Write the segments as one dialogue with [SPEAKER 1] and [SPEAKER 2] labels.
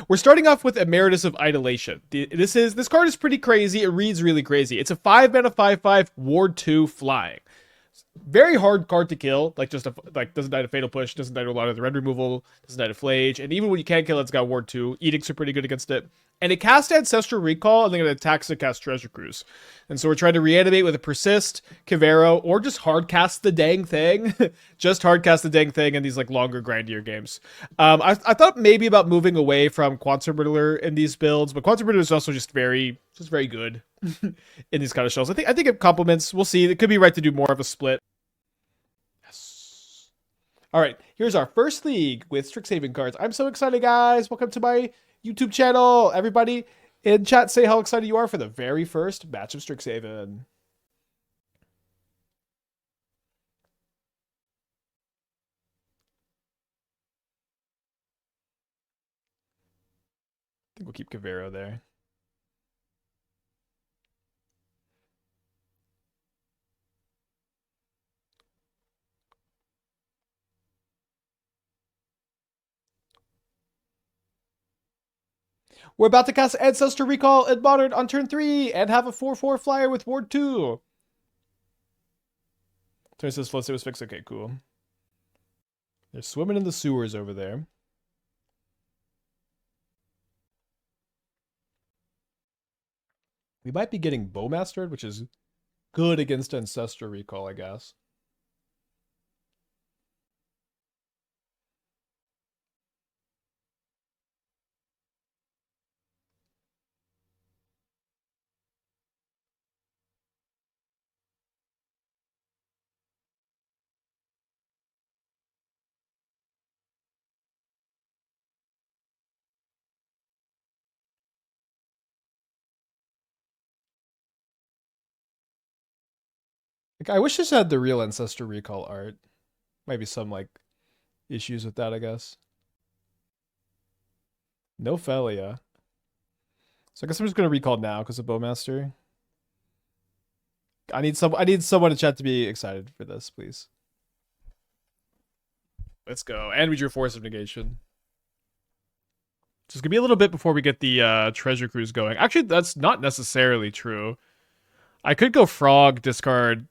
[SPEAKER 1] We're starting off with Emeritus of Ideation. This card is pretty crazy. It reads really crazy. It's a 5-mana 5/5 Ward 2 flying. Very hard card to kill. Like doesn't die to Fatal Push, doesn't die to a lot of the red removal, doesn't die to Flage, and even when you can't kill it, it's got Ward 2. Edicts are pretty good against it. And it casts Ancestral Recall, and then it attacks to cast Treasure Cruise. And so we're trying to reanimate with a Persist, Kivero, or just hard cast the dang thing. Just hard cast the dang thing in these like longer, grindier games. I thought maybe about moving away from Quantum Riddler in these builds, but Quantum Riddler is also just very good in these kind of shells. I think it complements. We'll see. It could be right to do more of a split. Yes. All right, here's our first league with Strixhaven cards. I'm so excited, guys. Welcome to my YouTube channel. Everybody in chat, say how excited you are for the very first match of Strixhaven. I think we'll keep Kivero there. We're about to cast Ancestral Recall in Modern on turn 3 and have a 4/4 flyer with Ward 2. Turn says Flooded Strand fixed. Okay, cool. They're swimming in the sewers over there. We might be getting Bowmastered, which is good against Ancestral Recall, I guess. Like, I wish this had the real Ancestral Recall art. Might be some like issues with that, I guess. No Felia. So I guess I'm just gonna recall now because of Bowmaster. I need someone in chat to be excited for this, please. Let's go. And we drew Force of Negation. So it's gonna be a little bit before we get the treasure cruise going. Actually, that's not necessarily true. I could go Frog, discard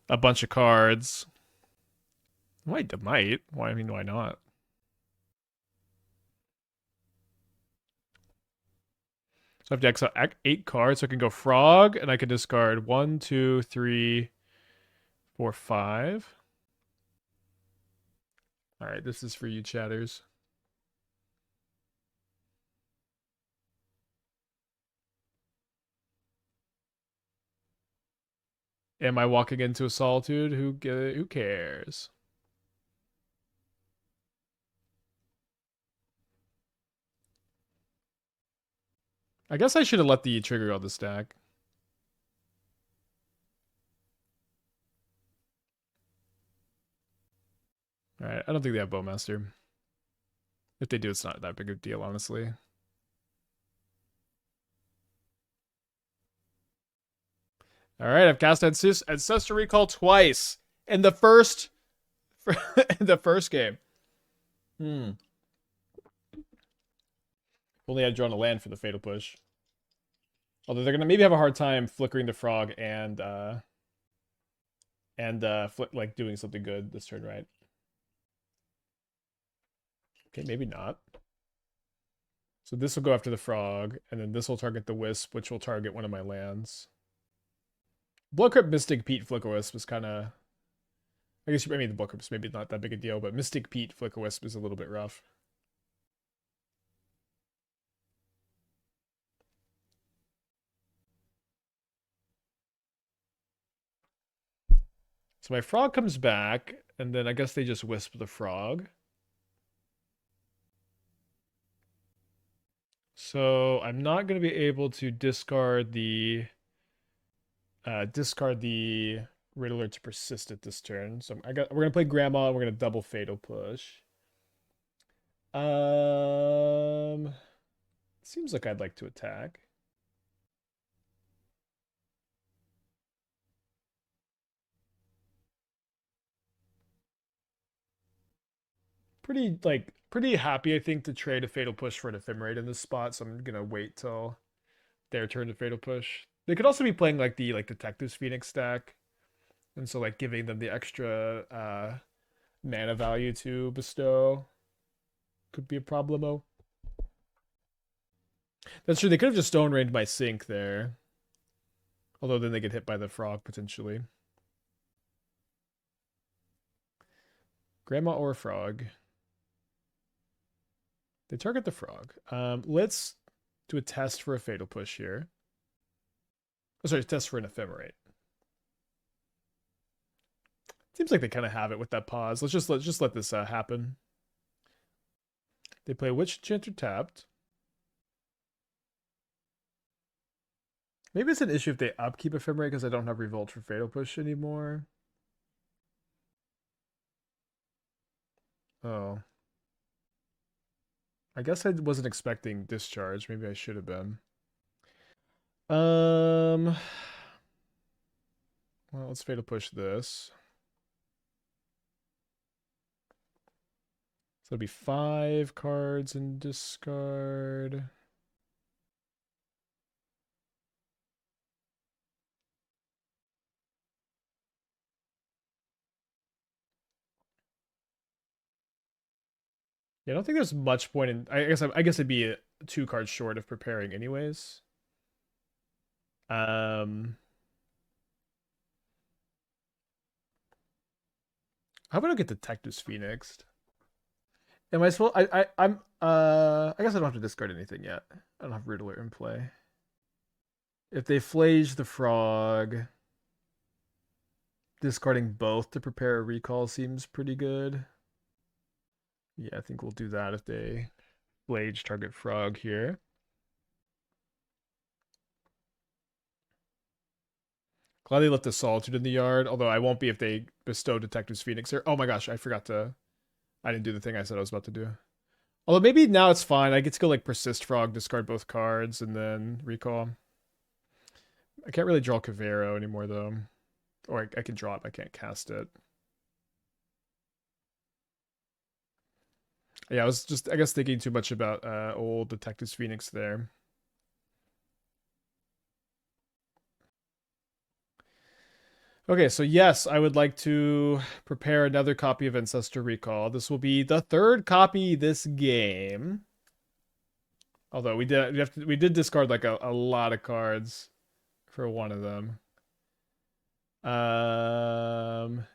[SPEAKER 1] a bunch of cards. Might. Why? I mean, why not? So I have to exile 8 cards. So I can go Frog, and I can discard 1, 2, 3, 4, 5. All right, this is for you, chatters. Am I walking into a solitude? Who cares? I guess I should have let the trigger on the stack. All right, I don't think they have Bowmaster. If they do, it's not that big a deal, honestly. All right, I've cast Ancestral Recall twice in the first game. Only I'd drawn a land for the Fatal Push. Although they're gonna maybe have a hard time flickering the Frog and like doing something good this turn, right? Okay, maybe not. So this will go after the Frog, and then this will target the Wisp, which will target one of my lands. Bloodcrypt, Mystic, Pete, Flicker Wisp is kind of... I guess, I mean, the Bloodcrypt's maybe not that big a deal, but Mystic, Pete, Flicker Wisp is a little bit rough. So my Frog comes back, and then I guess they just Wisp the Frog. So I'm not going to be able to discard the Riddler to Persist at this turn. So we're going to play Grandma, and we're going to double Fatal Push. Seems like I'd like to attack. Pretty, like, Pretty happy, I think, to trade a Fatal Push for an Ephemerate in this spot, so I'm gonna wait till their turn to Fatal Push. They could also be playing like the Detective's Phoenix stack, and so like giving them the extra mana value to bestow could be a problemo. That's true. They could have just Stone Rained my Sink there, although then they get hit by the frog potentially. Grandma or frog. They target the frog. Let's do a test for a Fatal Push here. Oh, sorry, test for an Ephemerate. Seems like they kind of have it with that pause. Let's just let this happen. They play Witch Enchanter tapped. Maybe it's an issue if they upkeep Ephemerate because I don't have Revolt for Fatal Push anymore. Oh. I guess I wasn't expecting Discharge. Maybe I should have been. Well, let's Fatal Push this. So it'll be 5 cards in discard. Yeah, I don't think there's much point in. I guess it'd be 2 cards short of preparing, anyways. How about I get Detective's Phoenix? Am I supposed? I'm. I guess I don't have to discard anything yet. I don't have Riddler in play. If they Flage the Frog, discarding both to prepare a recall seems pretty good. Yeah, I think we'll do that if they Flage target Frog here. Glad they left the Solitude in the yard, although I won't be if they bestow Detective's Phoenix here. Oh my gosh, I forgot to. I didn't do the thing I said I was about to do. Although maybe now it's fine. I get to go like Persist Frog, discard both cards, and then recall. I can't really draw Cavero anymore though. Or I can draw it, but I can't cast it. Yeah, I was just, I guess, thinking too much about old Detective's Phoenix there. Okay, so yes, I would like to prepare another copy of Ancestral Recall. This will be the 3rd copy this game. Although we did discard like a lot of cards for one of them.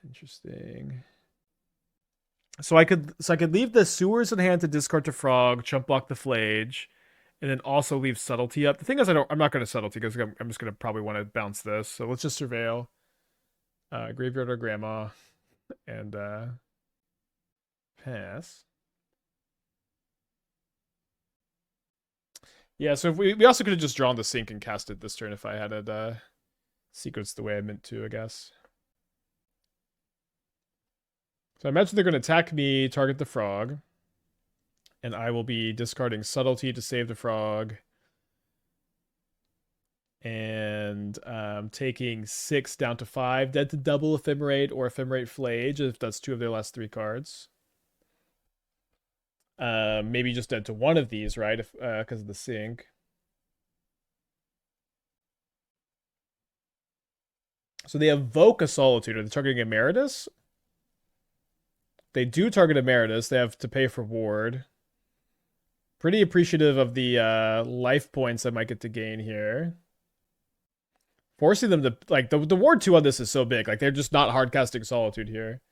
[SPEAKER 1] Interesting. So I could leave the Sewers in hand to discard to Frog, chump block the Flage, and then also leave Subtlety up. The thing is, I'm not going to Subtlety because I'm just going to probably want to bounce this. So let's just Surveil, Graveyard or Grandma, and pass. Yeah, so if we also could have just drawn the Sink and cast it this turn if I had it sequenced the way I meant to, I guess. So I imagine they're going to attack me, target the frog. And I will be discarding Subtlety to save the frog. And taking 6 down to 5. Dead to double Ephemerate or Ephemerate Flage if that's 2 of their last 3 cards. Maybe just dead to 1 of these, right? If because of the Sink. So they evoke a Solitude. Are they targeting Emeritus? They do target Emeritus. They have to pay for Ward. Pretty appreciative of the life points I might get to gain here. Forcing them to, like, the Ward 2 on this is so big. Like, they're just not hard casting Solitude here.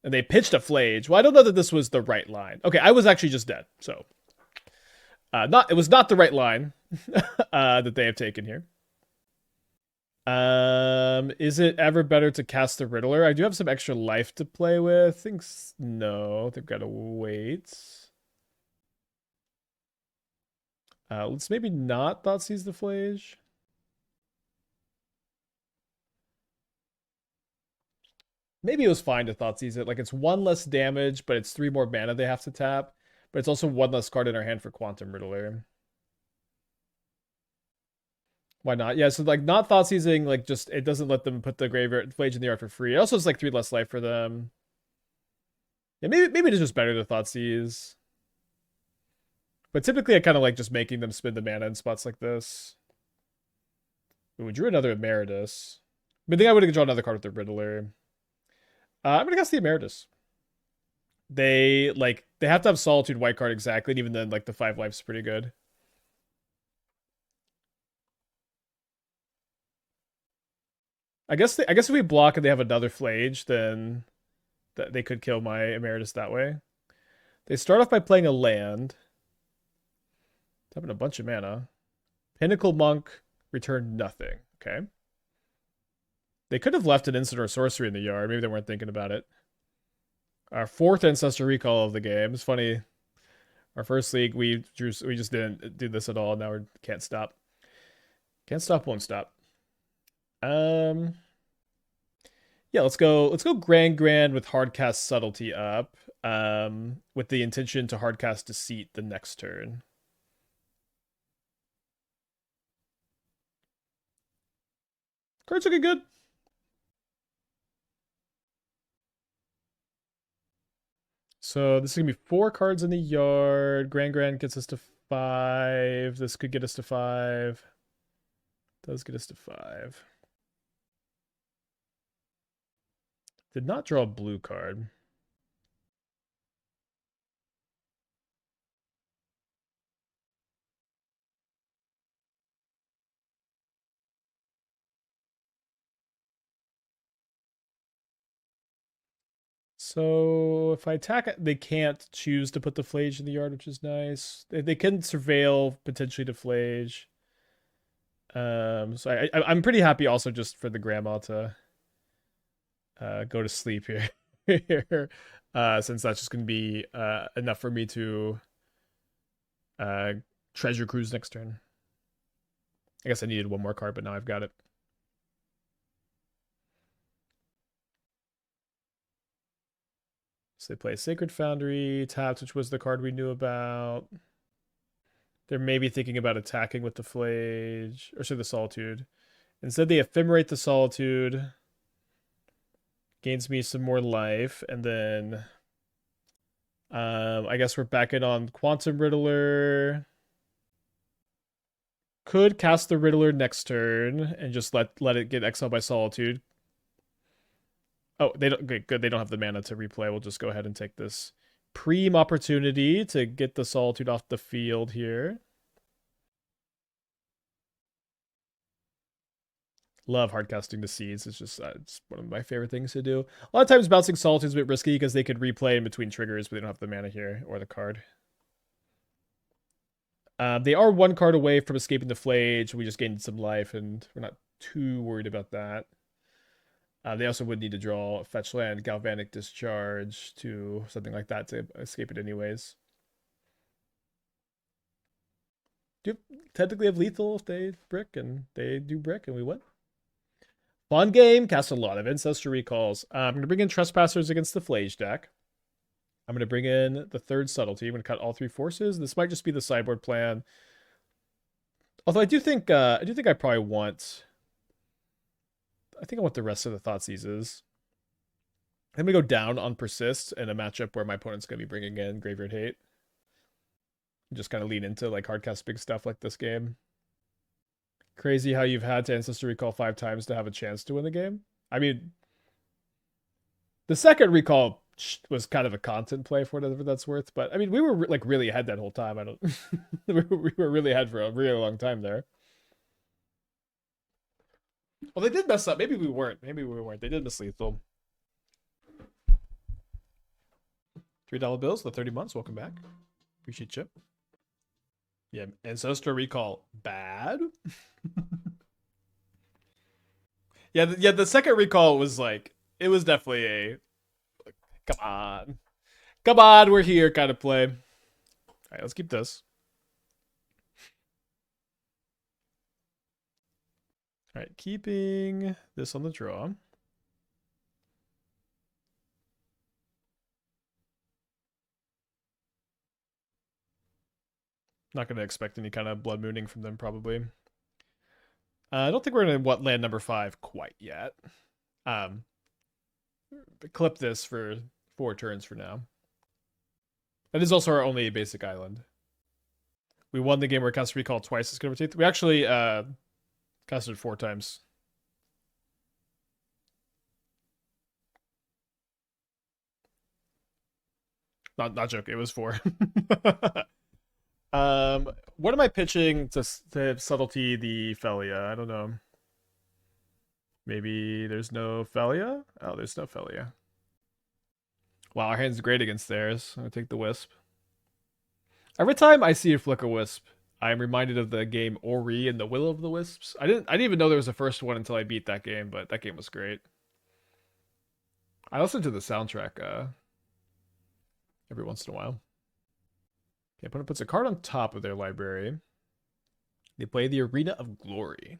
[SPEAKER 1] And they pitched a Flage. Well, I don't know that this was the right line. Okay, I was actually just dead. So, it was not the right line that they have taken here. Is it ever better to cast the Riddler? I do have some extra life to play with. I think no. They've got to wait. Let's maybe not Thoughtseize the Flage. Maybe it was fine to Thoughtseize it. Like, it's 1 less damage, but it's 3 more mana they have to tap. But it's also 1 less card in our hand for Quantum Riddler. Why not? Yeah, so like not Thoughtseizing, like just it doesn't let them put the Graveyard Flage in the yard for free. It also has like 3 less life for them. Yeah, maybe it's just better to Thoughtseize. But typically I kind of like just making them spend the mana in spots like this. Ooh, we drew another Emeritus. I think I would have drawn another card with the Riddler. I'm gonna cast the Emeritus. They have to have Solitude white card exactly, and even then, like the 5 life's pretty good. I guess if we block and they have another Flage, then they could kill my Emeritus that way. They start off by playing a land. Having a bunch of mana. Pinnacle Monk, return nothing. Okay. They could have left an instant or sorcery in the yard. Maybe they weren't thinking about it. Our 4th Ancestral Recall of the game. It's funny. Our first league, we just didn't do this at all. Now we can't stop. Can't stop, won't stop. Yeah, let's go Gran-Gran with hardcast Subtlety up. With the intention to hardcast Deceit the next turn. Card's looking good. So this is gonna be 4 cards in the yard. Gran-Gran gets us to 5. This could get us to 5. Does get us to 5. Did not draw a blue card. So if I attack it, they can't choose to put the Flage in the yard, which is nice. They can surveil potentially to Flage. So I'm pretty happy also just for the grandma to go to sleep here. Since that's just gonna be enough for me to treasure cruise next turn. I guess I needed one more card, but now I've got it. So they play Sacred Foundry, tapped, which was the card we knew about. They're maybe thinking about attacking with the Flage, or the Solitude. Instead, they ephemerate the Solitude. Gains me some more life, and then I guess we're back in on Quantum Riddler. Could cast the Riddler next turn and just let it get exiled by Solitude. Oh, they don't. Good. They don't have the mana to replay. We'll just go ahead and take this Preem opportunity to get the Solitude off the field here. Love hardcasting the seeds. It's just it's one of my favorite things to do. A lot of times bouncing Solitude is a bit risky because they could replay in between triggers, but they don't have the mana here or the card. They are 1 card away from escaping the Flage. We just gained some life, and we're not too worried about that. They also would need to draw Fetch Land, Galvanic Discharge to something like that to escape it anyways. Do technically have lethal if they brick, and they do brick, and we win. Fun game. Cast a lot of Ancestral Recalls. I'm going to bring in Trespassers against the Flage deck. I'm going to bring in the 3rd Subtlety. I'm going to cut all 3 forces. This might just be the sideboard plan. Although I think I probably want... I think I want the rest of the Thoughtseizes. I'm going to go down on Persist in a matchup where my opponent's going to be bringing in Graveyard Hate. Just kind of lean into like hardcast big stuff like this game. Crazy how you've had to Ancestral Recall 5 times to have a chance to win the game. I mean, the second recall was kind of a content play for whatever that's worth, but I mean, we were like really ahead that whole time. I don't. We were really ahead for a really long time there. Well, they did mess up. Maybe we weren't. Maybe we weren't. They did miss lethal. $3 bills, the 30 months. Welcome back. Appreciate you. Yeah, Ancestral Recall bad. Yeah, the second recall was like it was definitely a like, come on, we're here kind of play. All right, let's keep this. All right, keeping this on the draw. Not going to expect any kind of blood mooning from them, probably. I don't think we're going to land number 5 quite yet. Clip this for 4 turns for now. That is also our only basic island. We won the game where cast recall twice as good of a teeth. We actually casted 4 times. Not joking. It was 4. What am I pitching to Subtlety the Felia? I don't know. Maybe there's no Felia? Oh, there's no Felia. Wow, our hand's great against theirs. I'm gonna take the Wisp. Every time I see a Flicker Wisp, I am reminded of the game Ori and the Will of the Wisps. I didn't even know there was a first one until I beat that game, but that game was great. I listen to the soundtrack every once in a while. Okay, opponent puts a card on top of their library. They play the Arena of Glory.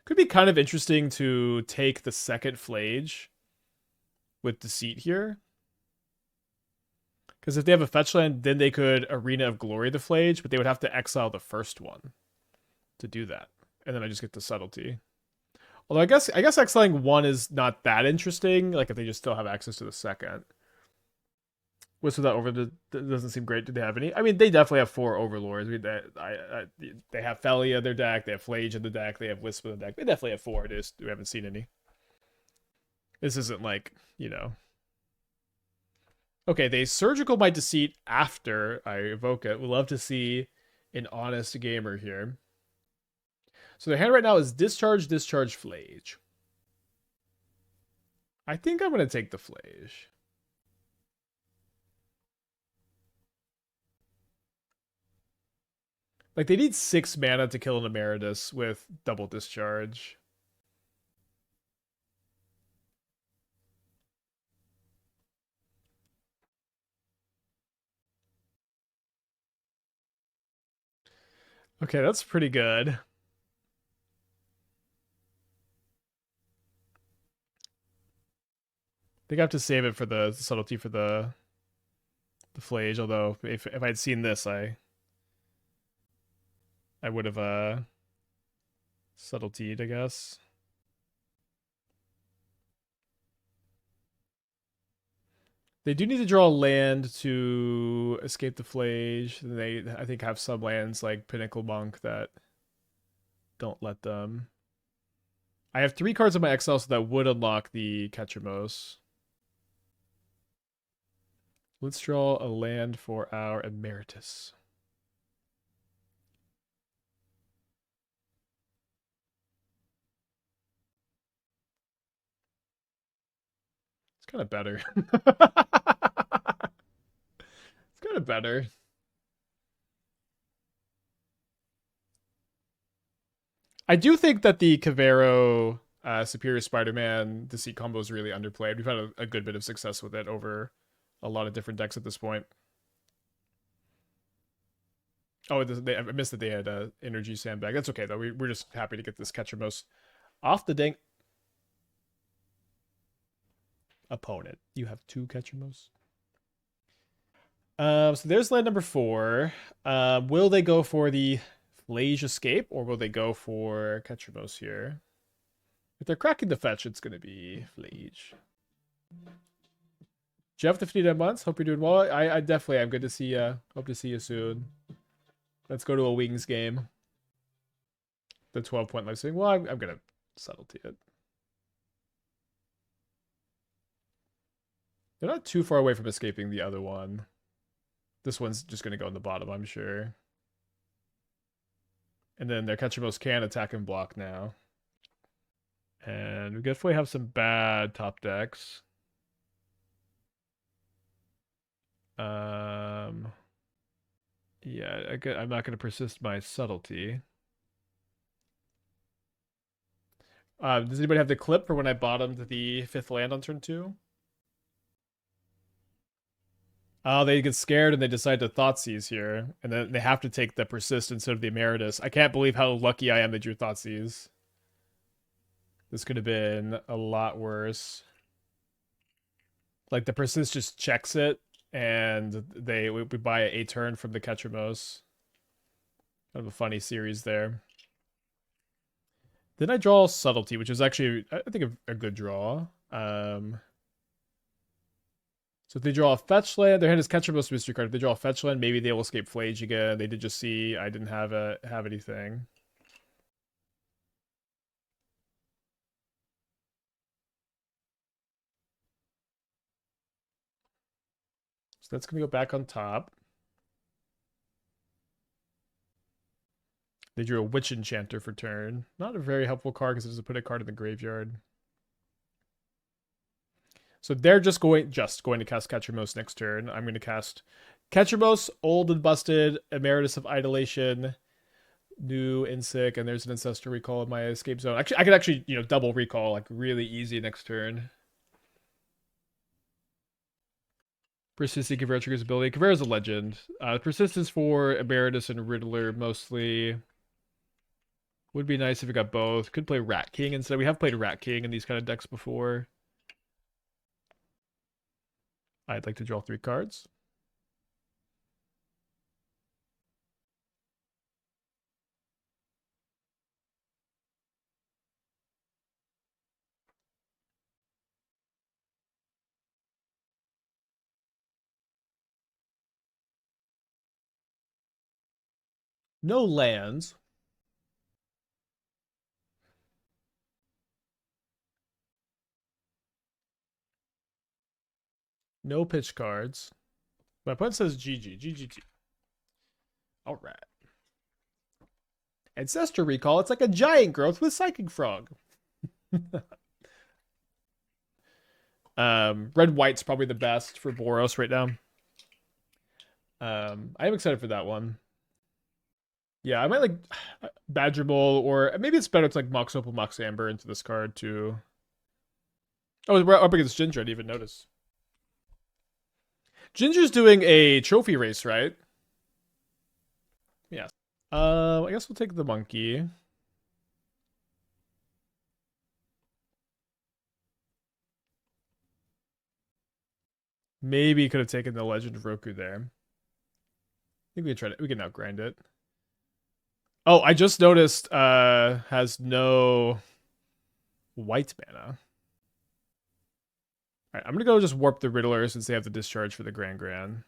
[SPEAKER 1] Could be kind of interesting to take the second Flage with Deceit here. Because if they have a fetch land, then they could Arena of Glory the Flage, but they would have to exile the first one to do that. And then I just get the Subtlety. Although I guess exiling one is not that interesting, like if they just still have access to the second. Whistle that over doesn't seem great. Do they have any? I mean, they definitely have 4 Overlords. I mean, they have Felia in their deck. They have Flage in the deck. They have Wisp in the deck. They definitely have 4. Just we haven't seen any. This isn't like, you know. Okay, they Surgical my Deceit after I evoke it. We'd love to see an honest gamer here. So their hand right now is Discharge, Discharge, Flage. I think I'm going to take the Flage. Like, they need 6 mana to kill an Emeritus with double Discharge. Okay, that's pretty good. I think I have to save it for the Subtlety for the Flage, although if I'd seen this, I would have Subtletied, I guess. They do need to draw a land to escape the Flage. They, I think, have some lands like Pinnacle Monk that don't let them. I have 3 cards in my exile, so that would unlock the Ketchamos. Let's draw a land for our Emeritus. It's kind of better. It's kind of better. I do think that the Cavero Superior Spider-Man Deceit combo is really underplayed. We've had a good bit of success with it over a lot of different decks at this point. Oh, I missed that they had Energy Sandbag. That's okay, though. We're just happy to get this Ketchamos off the dang opponent. You have 2 Ketchamos. So there's land number 4. Will they go for the Flage Escape, or will they go for Ketchamos here? If they're cracking the fetch, it's going to be Flage. Jeff, the 59 months. Hope you're doing well. I definitely am. Good to see you. Hope to see you soon. Let's go to a Wings game. The 12-point life saving. Well, I'm going to Subtlety it. They're not too far away from escaping the other one. This one's just going to go in the bottom, I'm sure. And then their Ketchamos can attack and block now. And we definitely have some bad top decks. Yeah, I'm not going to persist my Subtlety. Does anybody have the clip for when I bottomed the 5th land on turn 2? Oh, they get scared and they decide to Thoughtseize here. And then they have to take the Persist instead of the Emeritus. I can't believe how lucky I am they drew Thoughtseize. This could have been a lot worse. Like, the Persist just checks it, and we buy a turn from the Ketchamos. Kind of a funny series there. Then I draw Subtlety, which is actually, I think, a good draw. So if they draw a fetch land, their hand is catcher most mystery card. If they draw a fetch land, maybe they will escape Flage again. They did just see I didn't have anything. So that's gonna go back on top. They drew a Witch Enchanter for turn. Not a very helpful card because it doesn't put a card in the graveyard. So they're just going to cast Catchermos next turn. I'm going to cast Catchermos, Old and Busted, Emeritus of Idolation, New Insic, and there's an Ancestral Recall in my escape zone. Actually, I could actually, double recall like really easy next turn. Persist Convera triggers ability. Convera is a legend. Persistence for Emeritus and Riddler mostly. Would be nice if it got both. Could play Rat King instead. We have played Rat King in these kind of decks before. I'd like to draw 3 cards. No lands. No pitch cards. My opponent says GG. GGT. All right. Ancestral Recall. It's like a giant growth with Psychic Frog. Red White's probably the best for Boros right now. I am excited for that one. Yeah, I might like Badger Bowl, or maybe it's better to like Mox Opal, Mox Amber into this card too. Oh, we're up against Ginger. I didn't even notice. Ginger's doing a trophy race, right? Yes. I guess we'll take the monkey. Maybe could have taken the Legend of Roku there. I think we can try to, we can outgrind it. Oh, I just noticed has no white mana. Alright, I'm gonna go just warp the Riddler since they have the discharge for the Gran-Gran.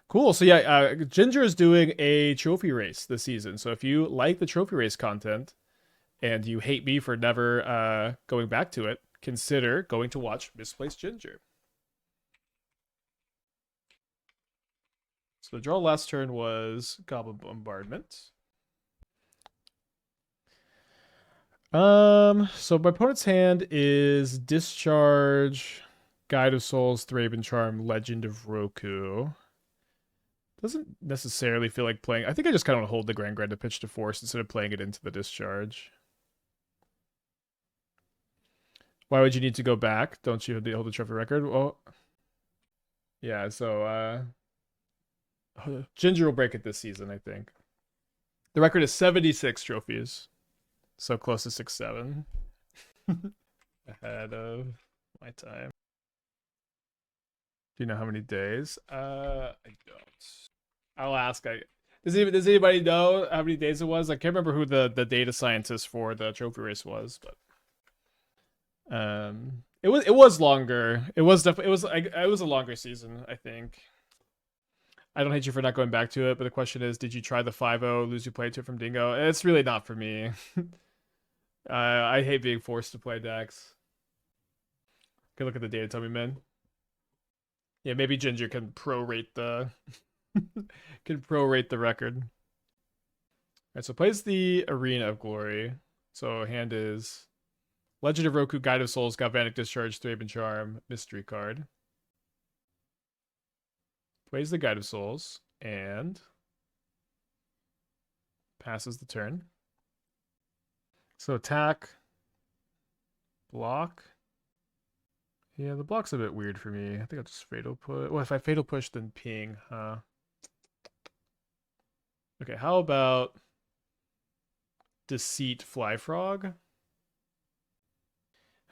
[SPEAKER 1] Cool. So yeah, Ginger is doing a trophy race this season. So if you like the trophy race content and you hate me for never going back to it, consider going to watch Misplaced Ginger. So the draw last turn was Goblin Bombardment. So my opponent's hand is Discharge, Guide of Souls, Thraben Charm, Legend of Roku. Doesn't necessarily feel like playing. I think I just kind of want to hold the Gran-Gran to pitch to force instead of playing it into the discharge. Why would you need to go back? Don't you hold the trophy record? Well, yeah, so Ginger will break it this season, I think. The record is 76 trophies. So close to 6-7. Ahead of my time. Do you know how many days? I don't. I'll ask. Does anybody know how many days it was? I can't remember who the data scientist for the trophy race was, but it was longer. It was definitely it was a longer season, I think. I don't hate you for not going back to it, but the question is, did you try the 5-0 lose you play to it from Dingo? It's really not for me. I hate being forced to play decks. Okay, look at the data, tell me, man. Yeah, maybe Ginger can prorate the record. Alright, so plays the Arena of Glory. So hand is Legend of Roku, Guide of Souls, Galvanic Discharge, Thraben Charm, Mystery card. Plays the Guide of Souls and passes the turn. So attack, block. Yeah, the block's a bit weird for me. I think I'll just Fatal Push. Well, if I Fatal Push, then ping, huh? Okay, how about Deceit Fly Frog?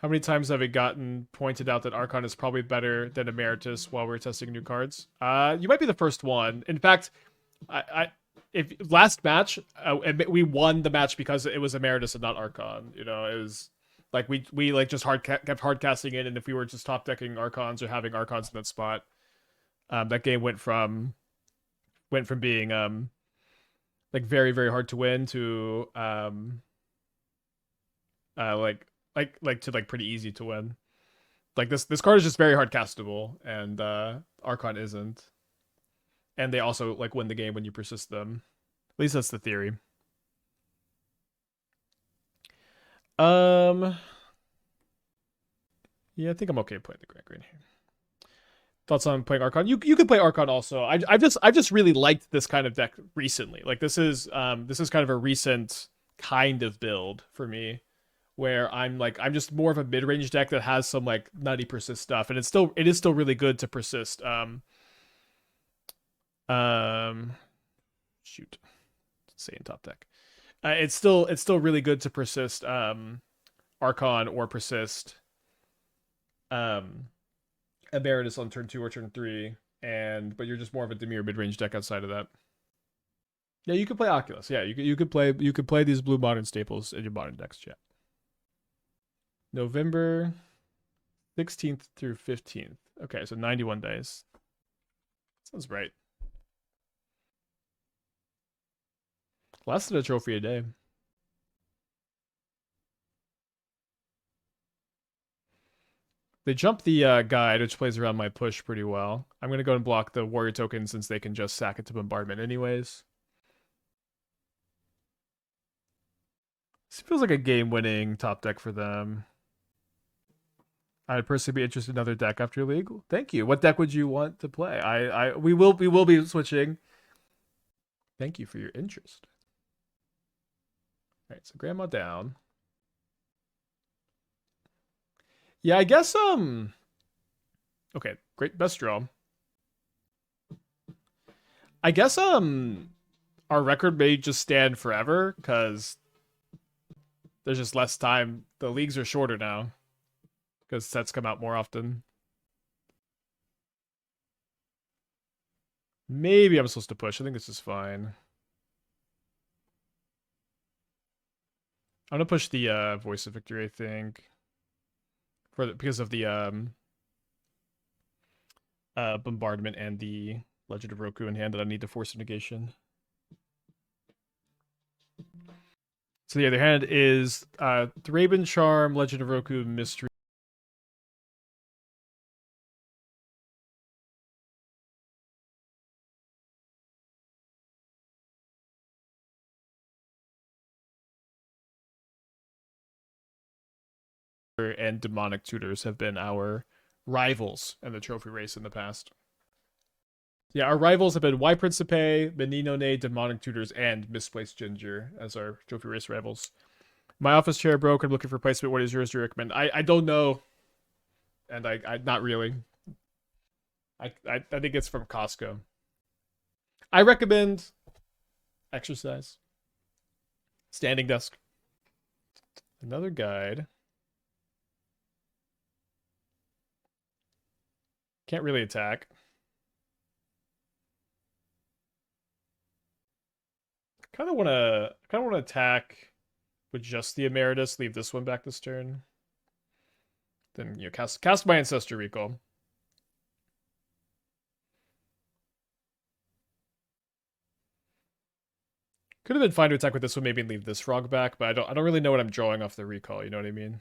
[SPEAKER 1] How many times have it gotten pointed out that Archon is probably better than Emeritus while we're testing new cards? You might be the first one. In fact, if last match we won the match because it was Emeritus and not Archon. You know, it was Like we like just kept hard casting it, and if we were just top decking Archons or having Archons in that spot, that game went from being like very very hard to win to like to like pretty easy to win. Like this card is just very hard castable, and Archon isn't. And they also like win the game when you persist them. At least that's the theory. Um, yeah, I think I'm okay playing the Gran-Gran here. Thoughts on playing Archon? You could play Archon also. I just really liked this kind of deck recently. Like this is kind of a recent kind of build for me, where I'm just more of a mid range deck that has some like nutty persist stuff, and it is still really good to persist. Um, shoot, say in top deck. It's still really good to persist Archon or persist um Emeritus on turn 2 or turn 3, but you're just more of a Dimir mid range deck outside of that. Yeah, you could play Oculus. Yeah, you could play these blue modern staples in your modern decks, chat. November 16th through 15th. Okay, so 91 days. Sounds right. Less than a trophy a day. They jumped the guide, which plays around my push pretty well. I'm going to go and block the warrior token since they can just sack it to bombardment anyways. This feels like a game-winning top deck for them. I'd personally be interested in another deck after League. Thank you. What deck would you want to play? We will be switching. Thank you for your interest. All right, so Grandma down. Yeah, I guess okay, great best draw. I guess our record may just stand forever because there's just less time. The leagues are shorter now because sets come out more often. Maybe I'm supposed to push. I think this is fine. I'm gonna push the Voice of Victory, I think. Because of the bombardment and the Legend of Roku in hand that I need to Force of Negation. So the other hand is Thraben Charm, Legend of Roku, Mystery. And Demonic Tutors have been our rivals in the trophy race in the past. Yeah, our rivals have been Y Principe, Menino Ne, Demonic Tutors, and Misplaced Ginger as our trophy race rivals. My office chair broke. I'm looking for placement. What is yours? Do you recommend? I don't know, and I not really. I think it's from Costco. I recommend exercise, standing desk. Another guide. Can't really attack. Kind of want to attack with just the Emeritus. Leave this one back this turn. Then cast my Ancestral Recall. Could have been fine to attack with this one, maybe leave this frog back, but I don't really know what I'm drawing off the recall. You know what I mean?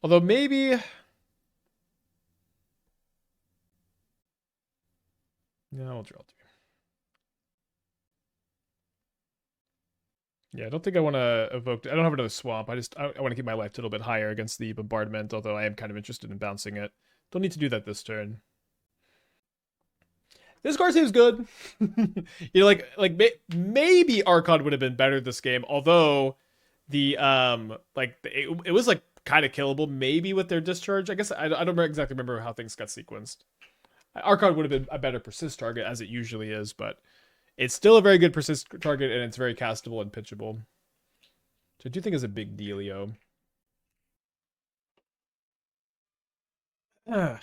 [SPEAKER 1] Although maybe. No, I'll draw 3. Yeah, I don't think I want to evoke. I don't have another swamp. I want to keep my life a little bit higher against the bombardment, although I am kind of interested in bouncing it. Don't need to do that this turn. This card seems good. Maybe Archon would have been better this game, although the it was like kind of killable maybe with their discharge. I guess I don't exactly remember how things got sequenced. Archon would have been a better persist target as it usually is, but it's still a very good persist target and it's very castable and pitchable. So I do think is a big dealio. No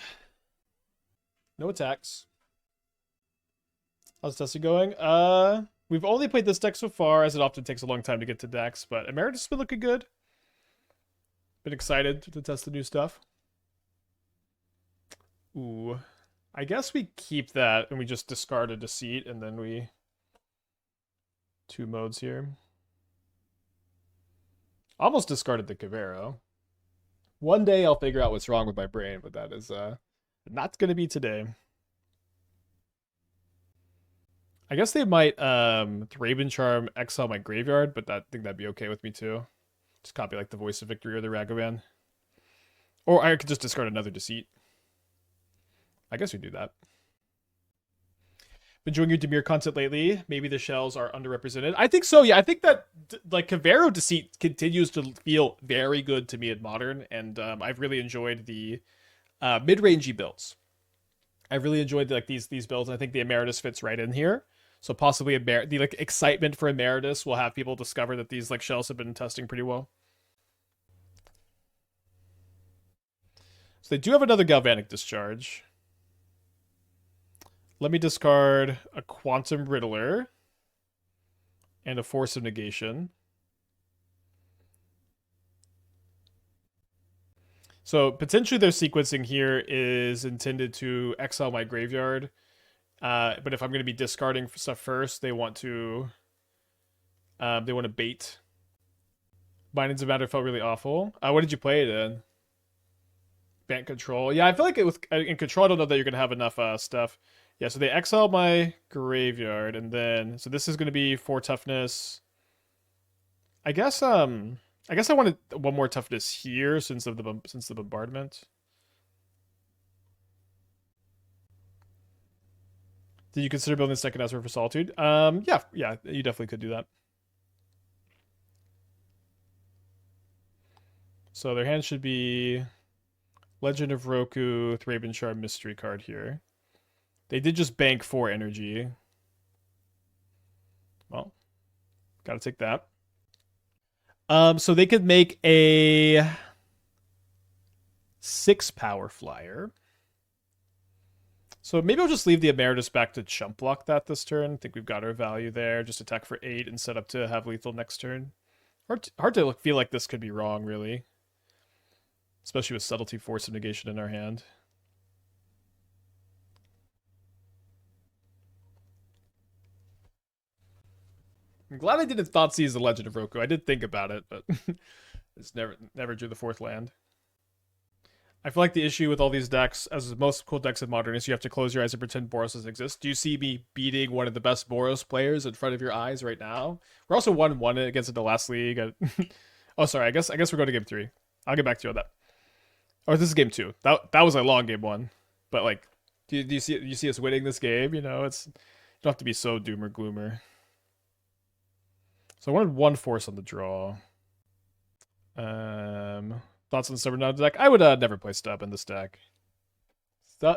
[SPEAKER 1] attacks. How's Tessie going? We've only played this deck so far, as it often takes a long time to get to decks, but Emeritus has been looking good. Been excited to test the new stuff. Ooh. I guess we keep that and we just discard a Deceit, and then we... 2 modes here. Almost discarded the Cavero. One day I'll figure out what's wrong with my brain, but that is not going to be today. I guess they might Raven Charm exile my graveyard, but I think that'd be okay with me too. Just copy like the Voice of Victory or the Ragavan. Or I could just discard another Deceit. I guess we do that. Been enjoying your Dimir content lately. Maybe the shells are underrepresented. I think so, yeah. I think that like Cavero Deceit continues to feel very good to me in Modern, and I've really enjoyed the mid-rangey builds. I've really enjoyed like these builds, and I think the Emeritus fits right in here. So possibly the like excitement for Emeritus will have people discover that these like shells have been testing pretty well. So they do have another Galvanic Discharge. Let me discard a Quantum Riddler and a Force of Negation. So potentially their sequencing here is intended to exile my graveyard. But if I'm going to be discarding stuff first, they want to bait. Bindings of Matter felt really awful. What did you play it in? Bant Control. Yeah, I feel like in Control, I don't know that you're going to have enough stuff. Yeah, so they exile my graveyard, and then so this is going to be 4 toughness. I guess I wanted 1 more toughness here since the bombardment. Did you consider building a second Ezra for Solitude? Yeah, you definitely could do that. So their hand should be Legend of Roku, Thraben Shard Mystery card here. They did just bank 4 energy. Well, gotta take that. So they could make a 6 power flyer. So maybe I'll just leave the Emeritus back to chump block that this turn. I think we've got our value there. Just attack for 8 and set up to have lethal next turn. Hard to feel like this could be wrong, really. Especially with Subtlety, Force of Negation in our hand. I'm glad I didn't Thoughtseize the Legend of Roku. I did think about it, but it's never drew the 4th land. I feel like the issue with all these decks, as most cool decks in Modern, is you have to close your eyes and pretend Boros doesn't exist. Do you see me beating one of the best Boros players in front of your eyes right now? We're also 1-1 against it the last league. Oh, sorry. I guess we're going to game 3. I'll get back to you on that. Oh, this is game 2. That was a long game 1. But like, do you see us winning this game? You know, you don't have to be so doom or gloomer. So I wanted 1 force on the draw. Thoughts on the Stubborn deck? I would never play Stub in this deck.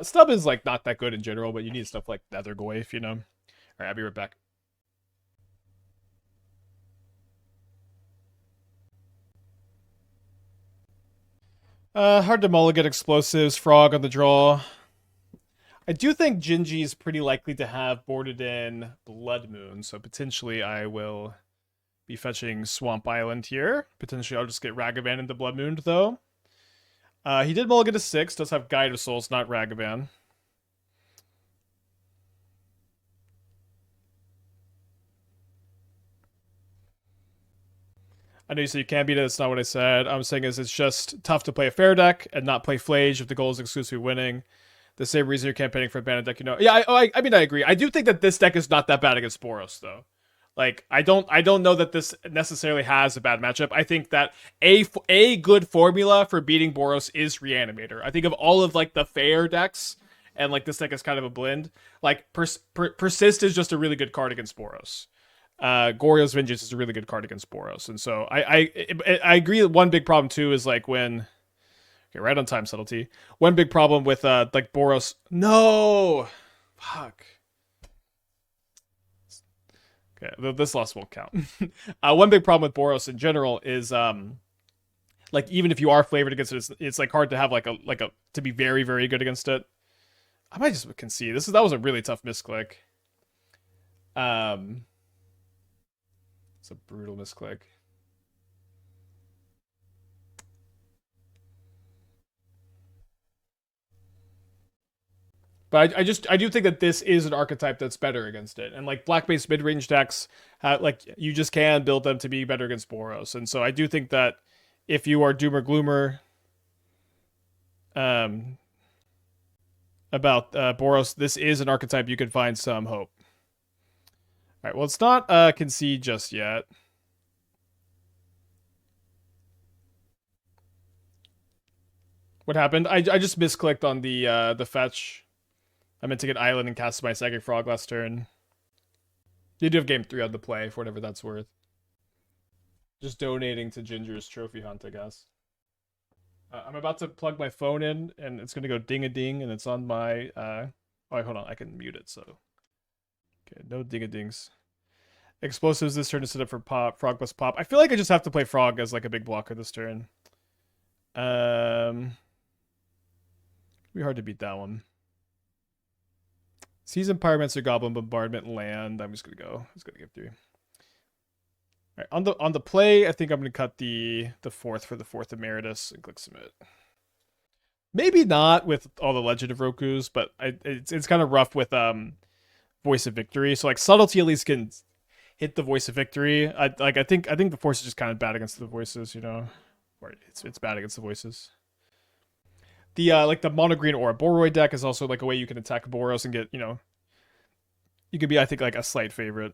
[SPEAKER 1] Stub is like not that good in general, but you need stuff like Nethergoyf, you know? Alright, I'll be right back. Hard to mulligan explosives, Frog on the draw. I do think Gingy's pretty likely to have boarded in Blood Moon, so potentially I will be fetching Swamp Island here. Potentially I'll just get Ragavan into Blood Moon, though. He did mulligan to 6, does have Guide of Souls, not Ragavan. I know you said you can't beat it, that's not what I said. I'm saying is it's just tough to play a fair deck and not play Flage if the goal is exclusively winning. The same reason you're campaigning for a bandit deck, you know. Yeah, I mean, I agree. I do think that this deck is not that bad against Boros, though. Like, I don't know that this necessarily has a bad matchup. I think that a good formula for beating Boros is Reanimator. I think of all of, like, the fair decks, and, like, this deck is kind of a blend. Like, Persist is just a really good card against Boros. Goryo's Vengeance is a really good card against Boros. And so, I agree that one big problem, too, is, like, when... Okay, right on time, Subtlety. One big problem with, like, Boros... No! Fuck. Okay, this loss won't count. One big problem with Boros in general is, like, even if you are flavored against it, it's like hard to have like a to be very, very good against it. I might just concede. That was a really tough misclick. It's a brutal misclick. But I do think that this is an archetype that's better against it. And like black-based mid-range decks, like you just can build them to be better against Boros. And so I do think that if you are Doom or Gloomer about Boros, this is an archetype you can find some hope. All right, well, it's not concede just yet. What happened? I just misclicked on the fetch. I meant to get Island and cast my Psychic Frog last turn. You do have game 3 on the play, for whatever that's worth. Just donating to Ginger's trophy hunt, I guess. I'm about to plug my phone in, and it's going to go ding-a-ding, and it's on my... Oh, wait, hold on. I can mute it, so... Okay, no ding-a-dings. Explosives this turn is set up for pop. Frog plus pop. I feel like I just have to play Frog as like a big blocker this turn. It'd be hard to beat that one. Season Pyromancer, Goblin, Bombardment, Land. I'm just gonna go. I'm just gonna give 3. All right, on the play, I think I'm gonna cut the 4th for the 4th Emeritus and click submit. Maybe not with all the Legend of Roku's, but it's kind of rough with Voice of Victory. So like Subtlety at least can hit the Voice of Victory. I think the Force is just kind of bad against the Voices, you know, or it's bad against the Voices. The like the mono green or a Boroi deck is also like a way you can attack Boros and get, you know, you could be, I think, like a slight favorite.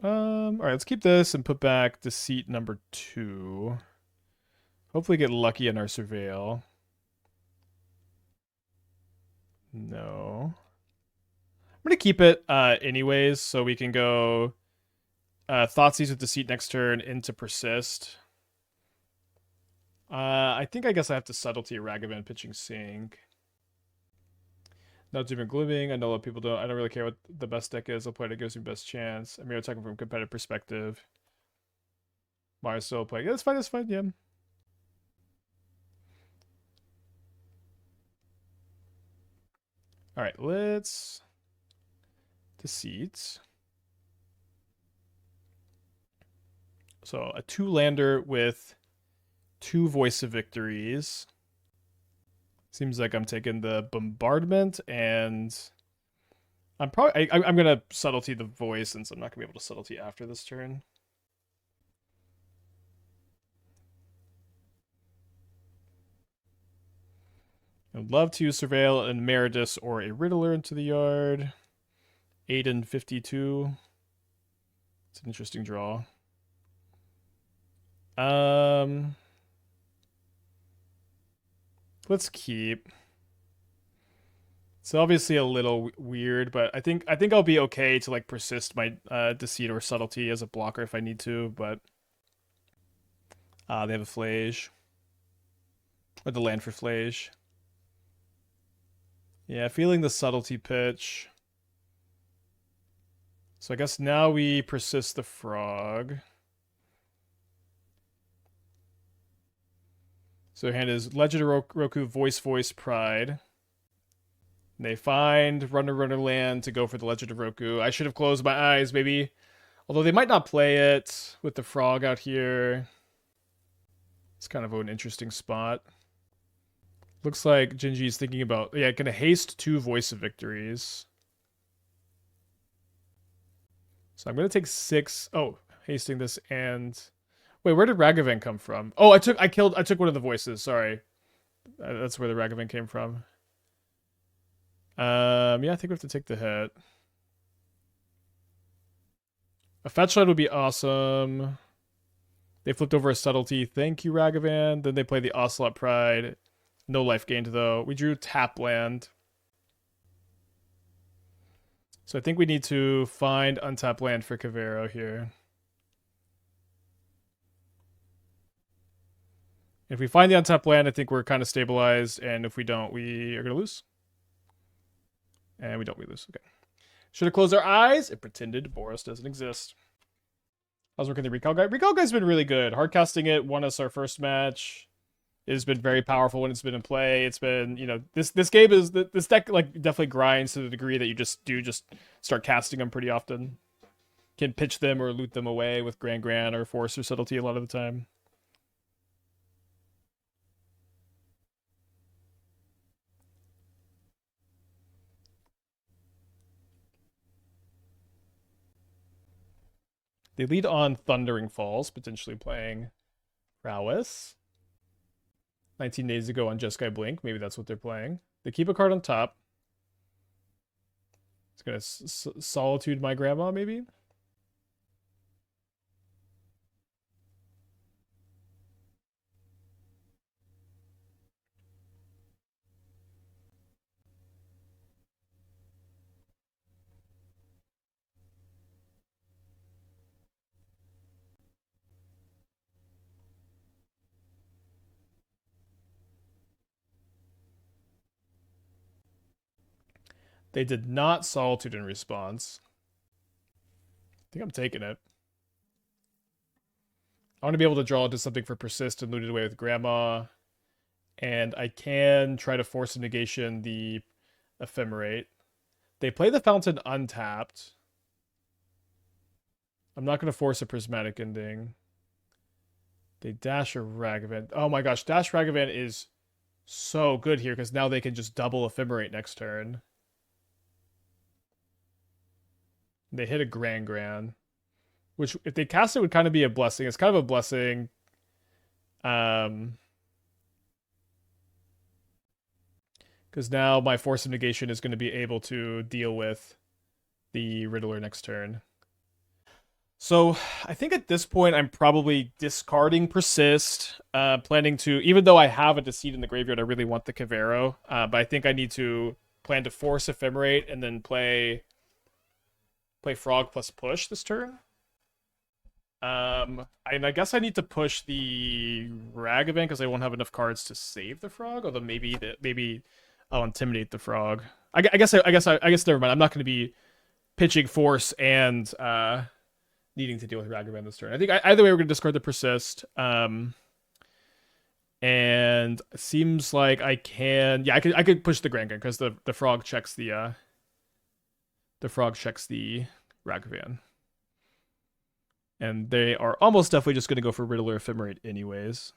[SPEAKER 1] All right, let's keep this and put back Deceit number 2. Hopefully get lucky in our Surveil. No. I'm gonna keep it anyways, so we can go Thoughtseize with Deceit next turn into Persist. I guess I have to Subtlety Ragavan pitching Sync. No Doom and Glooming. I know a lot of people don't. I don't really care what the best deck is. I'll play it. It gives me best chance. I'm here talking from a competitive perspective. Mars still playing. Yeah, that's fine. That's fine. Yeah. All right. Let's Deceit. So a 2-lander with 2 Voice of Victories. Seems like I'm taking the Bombardment, and I'm gonna Subtlety the Voice, since I'm not gonna be able to Subtlety after this turn. I'd love to surveil an Emeritus or a Riddler into the yard. 8 and 52. It's an interesting draw. Let's keep. It's obviously a little weird, but I think I'll be okay to like persist my Deceit or Subtlety as a blocker if I need to, but they have a Flage. Or the land for Flage. Yeah, feeling the Subtlety pitch. So I guess now we persist the Frog. So their hand is Legend of Roku, Voice, Pride. And they find Runner Land to go for the Legend of Roku. I should have closed my eyes, maybe. Although they might not play it with the Frog out here. It's kind of an interesting spot. Looks like Gingy's thinking about, yeah, gonna haste 2 Voice of Victories. So I'm gonna take 6. Oh, hasting this and... Wait, where did Ragavan come from? Oh, I took one of the Voices. Sorry, that's where the Ragavan came from. Yeah, I think we have to take the hit. A fetch line would be awesome. They flipped over a Subtlety. Thank you, Ragavan. Then they play the Ocelot Pride. No life gained though. We drew tap land. So I think we need to find untapped land for Kavero here. If we find the untapped land, I think we're kind of stabilized, and if we don't, we are going to lose. And we don't, we lose. Okay. Should have closed our eyes and pretended Boros doesn't exist. I was working the Recall Guy. Recall Guy's been really good. Hardcasting it won us our first match. It has been very powerful when it's been in play. It's been, you know, this game is, this deck like definitely grinds to the degree that you just start casting them pretty often. can pitch them or loot them away with Gran-Gran or Force or Subtlety a lot of the time. They lead on Thundering Falls, potentially playing Prowess. 19 days ago on Jeskai Blink, maybe that's what they're playing. They keep a card on top. It's gonna Solitude my grandma, maybe? They did not Solitude in response. I think I'm taking it. I want to be able to draw into something for Persist and loot it away with Grandma. And I can try to Force of Negation the Ephemerate. They play the Fountain untapped. I'm not going to force a Prismatic Ending. They dash a Ragavan. Oh my gosh, dash Ragavan is so good here because now they can just double Ephemerate next turn. They hit a Gran-Gran, which if they cast it would kind of be a blessing. It's kind of a blessing. Because now my Force of Negation is going to be able to deal with the Riddler next turn. So I think at this point I'm probably discarding Persist, planning to, even though I have a Deceit in the graveyard, I really want the Cavero, but I think I need to plan to force Ephemerate and then play Frog plus push this turn. And I guess I need to push the Ragavan because I won't have enough cards to save the Frog. Although maybe I'll intimidate the Frog. I guess never mind. I'm not going to be pitching Force and needing to deal with Ragavan this turn. I think either way we're going to discard the Persist. And it seems like I can. Yeah, I could push the Gran-Gran because the Frog checks the Ragavan. And they are almost definitely just going to go for Riddler Ephemerate anyways.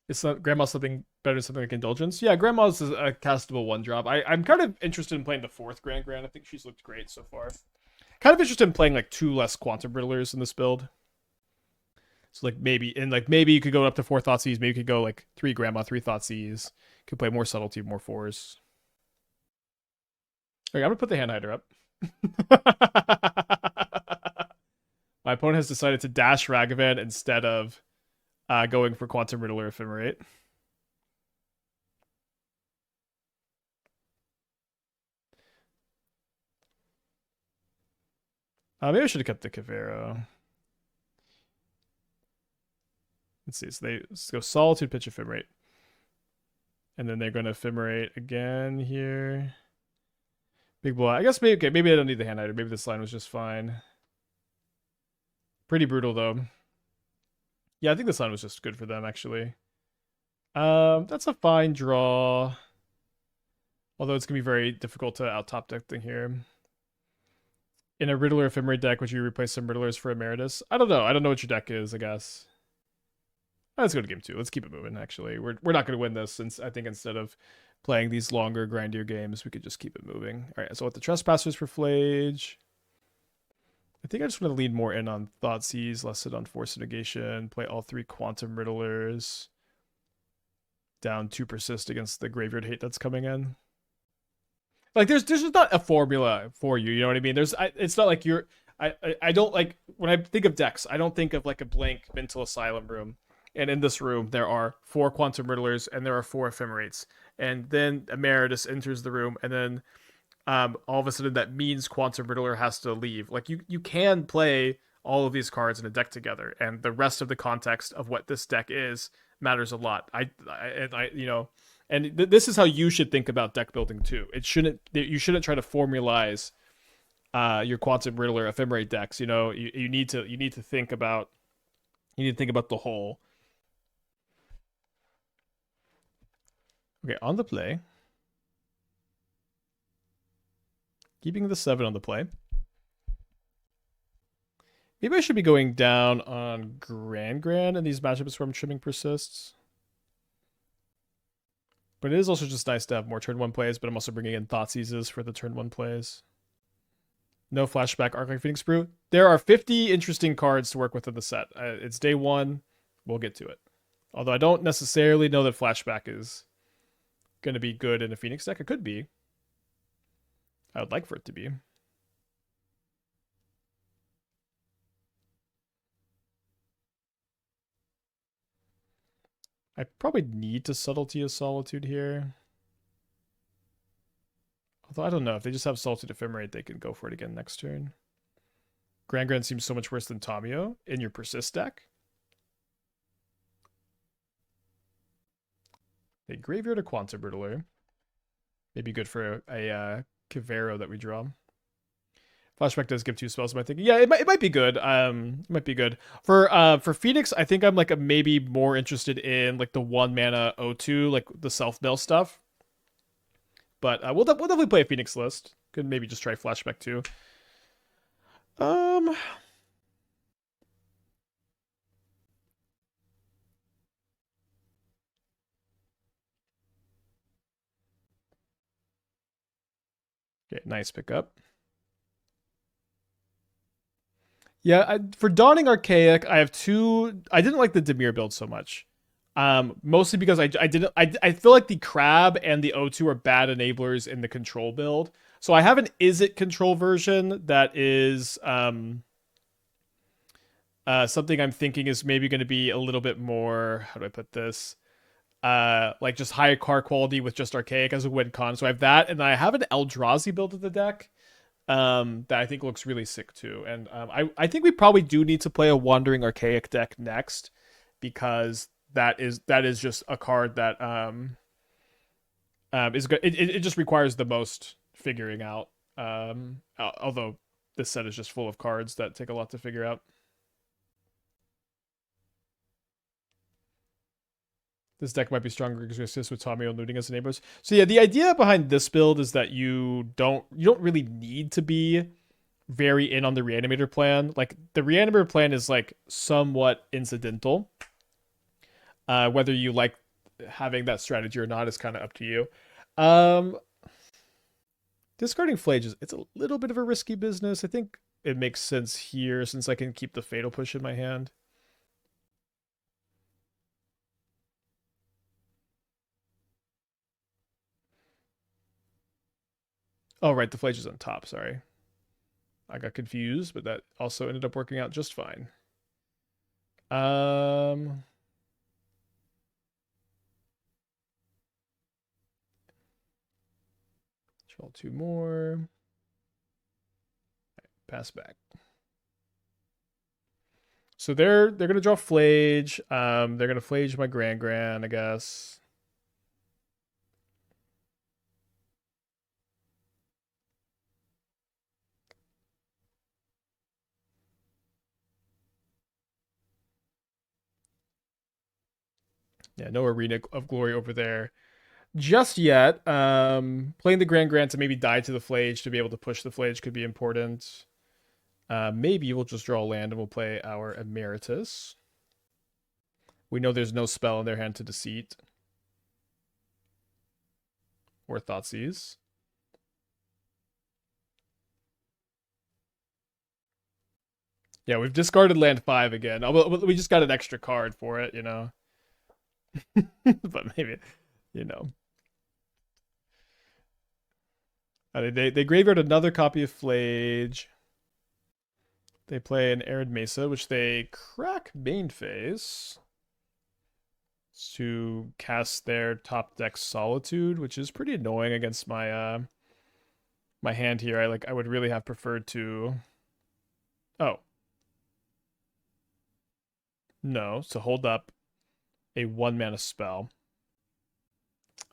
[SPEAKER 1] Is Grandma something better than something like Indulgence? Yeah, Grandma's is a castable 1-drop. I'm kind of interested in playing the 4th Gran-Gran. I think she's looked great so far. Kind of interested in playing like 2 less Quantum Riddlers in this build. So maybe you could go up to 4 Thoughtseize. Maybe you could go like 3 Grandma, 3 Thoughtseize. You could play more Subtlety, more Force. Okay, I'm gonna put the Hand Hider up. My opponent has decided to dash Ragavan instead of going for Quantum Riddler Ephemerate. Maybe I should have kept the Cavero. Let's see. So let's go Solitude, pitch Ephemerate. And then they're going to Ephemerate again here. Big blow. I guess maybe I don't need the Hand Hider. Maybe this line was just fine. Pretty brutal though. Yeah, I think this line was just good for them actually. That's a fine draw. Although it's gonna be very difficult to out top deck thing here. In a Riddler Ephemerate deck, would you replace some Riddlers for Emeritus? I don't know. I don't know what your deck is, I guess. Let's go to game 2. Let's keep it moving, actually. We're not going to win this, since I think instead of playing these longer, grindier games, we could just keep it moving. All right, so with the Trespassers for Flage. I think I just want to lean more in on Thoughtseize, less in on Force of Negation, play all 3 Quantum Riddlers. Down 2 Persist against the Graveyard Hate that's coming in. Like, there's just not a formula for you, you know what I mean? It's not like you're... I don't, like, when I think of decks, I don't think of, like, a blank Mental Asylum room. And in this room, there are 4 Quantum Riddlers and there are 4 Ephemerates. And then Emeritus enters the room, and then all of a sudden that means Quantum Riddler has to leave. Like, you can play all of these cards in a deck together, and the rest of the context of what this deck is matters a lot. This is how you should think about deck building too. You shouldn't try to formalize your Quantum Riddler Ephemerate decks. You know, you need to think about the whole. Okay, on the play. Keeping the 7 on the play. Maybe I should be going down on Gran-Gran in these matchups where I'm trimming persists. But it is also just nice to have more turn 1 plays, but I'm also bringing in Thoughtseizes for the turn 1 plays. No flashback Arclight Phoenix Brew. There are 50 interesting cards to work with in the set. It's day 1. We'll get to it. Although I don't necessarily know that flashback is going to be good in a Phoenix deck. It could be. I would like for it to be. I probably need to Subtlety of Solitude here. Although I don't know. If they just have Solitude Ephemerate, they can go for it again next turn. Gran-Gran seems so much worse than Tamiyo in your Persist deck. They graveyard a Quantum Riddler. Maybe good for a Kavero that we draw. Flashback does give 2 spells, am I thinking? Yeah, it might be good. It might be good. For Phoenix, I think I'm like maybe more interested in like the 1 mana O2, like the self-mill stuff. But we'll definitely play a Phoenix list. Could maybe just try flashback too. Okay, nice pickup. Yeah, for Dawning Archaic, I have 2. I didn't like the Dimir build so much. Mostly because I feel like the Crab and the O2 are bad enablers in the control build. So I have an Is It control version that is something I'm thinking is maybe going to be a little bit more, how do I put this? Like just higher card quality with just Archaic as a win con. So I have that, and I have an Eldrazi build of the deck that I think looks really sick too. And I think we probably do need to play a Wandering Archaic deck next, because that is just a card that is good. It just requires the most figuring out. Although this set is just full of cards that take a lot to figure out. This deck might be stronger because we assist with Tamiyo looting as enablers. So yeah, the idea behind this build is that you don't really need to be very in on the Reanimator plan. Like the Reanimator plan is like somewhat incidental. Whether you like having that strategy or not is kind of up to you. Discarding Flage it's a little bit of a risky business. I think it makes sense here since I can keep the Fatal Push in my hand. Oh, right, the Flage is on top, sorry. I got confused, but that also ended up working out just fine. Draw 2 more. Right, pass back. So they're gonna draw Flage. They're gonna Flage my Gran-Gran, I guess. Yeah, no Arena of Glory over there just yet. Playing the Gran-Gran to maybe die to the Flage to be able to push the Flage could be important. Maybe we'll just draw a land and we'll play our Emeritus. We know there's no spell in their hand to Deceit or Thoughtseize. Yeah, we've discarded land 5 again. We just got an extra card for it, you know. But maybe, you know. They graveyard another copy of Flage. They play an Arid Mesa, which they crack main phase to cast their top deck Solitude, which is pretty annoying against my my hand here. I would really have preferred to. Oh. No, so hold up a 1 mana spell.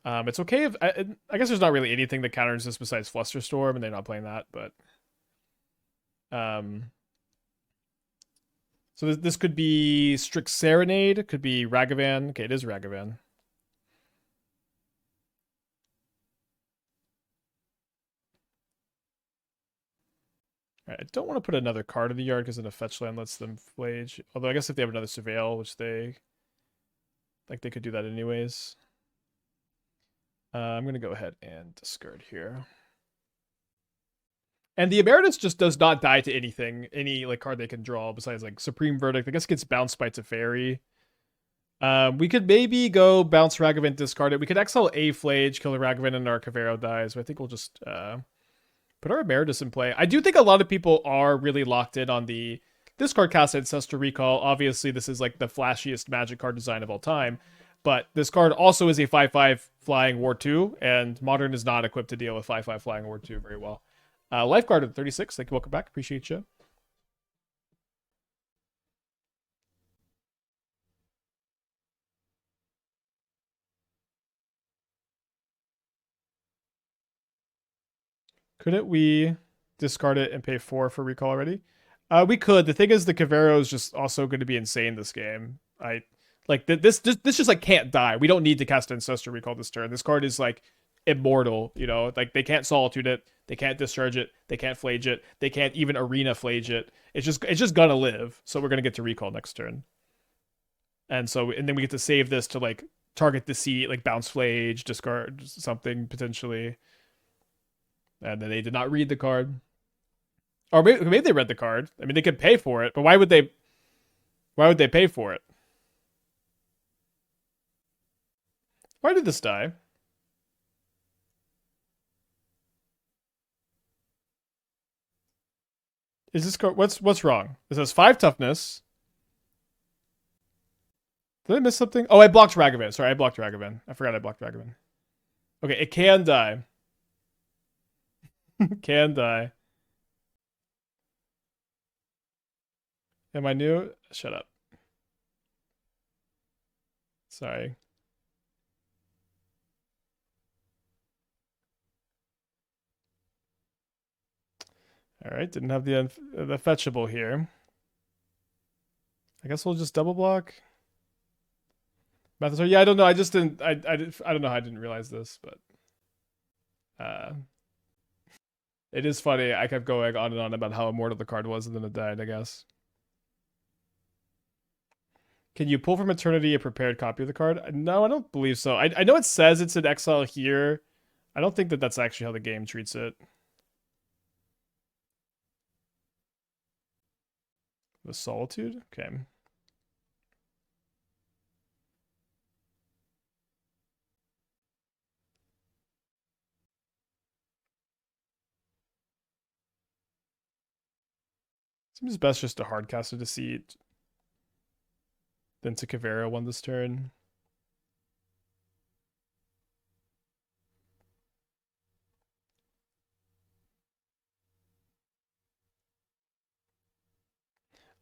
[SPEAKER 1] It's okay if I guess there's not really anything that counters this besides Flusterstorm, and they're not playing that, but so this could be Strict Serenade, it could be Ragavan. Okay, it is Ragavan. Alright, I don't want to put another card in the yard because then a fetch land lets them flage. Although I guess if they have another surveil, which they could do that anyways. I'm gonna go ahead and discard here. And the Emeritus just does not die to anything, any like card they can draw besides like Supreme Verdict. I guess it gets bounced by Teferi. We could maybe go bounce Ragavan, discard it. We could exile a Flage, kill the Ragavan, and our Cavero dies. But I think we'll just put our Emeritus in play. I do think a lot of people are really locked in on the this card cast Ancestral Recall. Obviously, this is like the flashiest Magic card design of all time. But this card also is a 5/5 flying Ward 2, and Modern is not equipped to deal with 5/5 flying Ward 2 very well. Lifeguard at 36. Thank you. Welcome back. Appreciate you. Couldn't we discard it and pay 4 for recall already? We could. The thing is, the Cavero is just also going to be insane this game. This just like can't die. We don't need to cast Ancestral Recall this turn. This card is like immortal. You know, like they can't Solitude it, they can't discharge it, they can't flage it, they can't even arena flage it. It's just gonna live. So we're gonna get to recall next turn. And then we get to save this to like target Deceit, like bounce flage, discard something potentially. And then they did not read the card. Or maybe they read the card. I mean, they could pay for it, but why would they pay for it? Why did this die? Is this card what's wrong? It says 5 toughness. Did I miss something? Oh, I blocked Ragavan. Sorry, I blocked Ragavan. I forgot I blocked Ragavan. Okay, it can die. Can die. Am I new? Shut up. Sorry. All right, didn't have the fetchable here. I guess we'll just double block. Methods are, yeah, I don't know. I just didn't. I don't know how I didn't realize this, but it is funny. I kept going on and on about how immortal the card was, and then it died, I guess. Can you pull from Eternity a prepared copy of the card? No, I don't believe so. I know it says it's in exile here. I don't think that that's actually how the game treats it. The Solitude? Okay. Seems best just to hardcast a Deceit than to Cavero one this turn.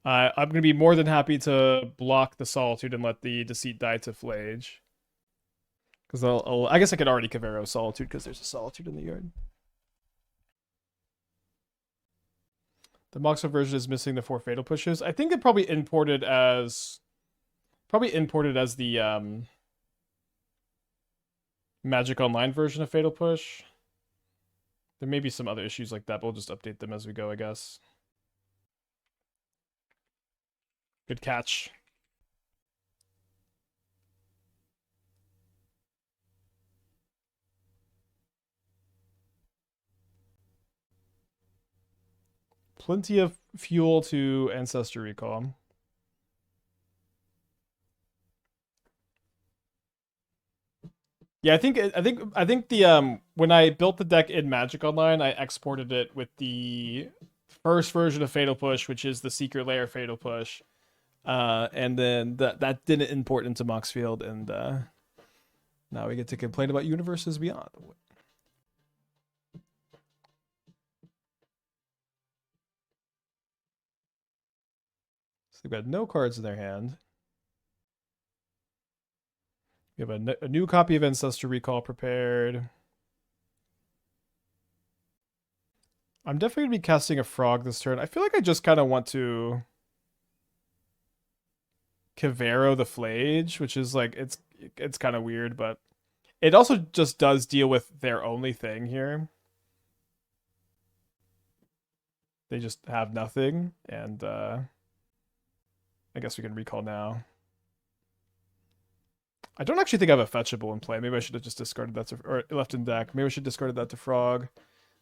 [SPEAKER 1] I'm going to be more than happy to block the Solitude and let the Deceit die to Flage. Because I guess I could already Cavero Solitude because there's a Solitude in the yard. The Moxo version is missing the 4 Fatal Pushes. I think it probably imported as the Magic Online version of Fatal Push. There may be some other issues like that, but we'll just update them as we go, I guess. Good catch. Plenty of fuel to Ancestor Recall. Yeah, I think the when I built the deck in Magic Online, I exported it with the first version of Fatal Push, which is the Secret Lair Fatal Push. And then that didn't import into Moxfield, and now we get to complain about Universes Beyond. So they've got no cards in their hand. We have a new copy of Ancestral Recall prepared. I'm definitely going to be casting a Frog this turn. I feel like I just kind of want to Cavero the Flage, which is like, it's kind of weird, but it also just does deal with their only thing here. They just have nothing, and I guess we can recall now. I don't actually think I have a fetchable in play. Maybe I should have just discarded that to, or left in deck. Maybe I should discarded that to Frog.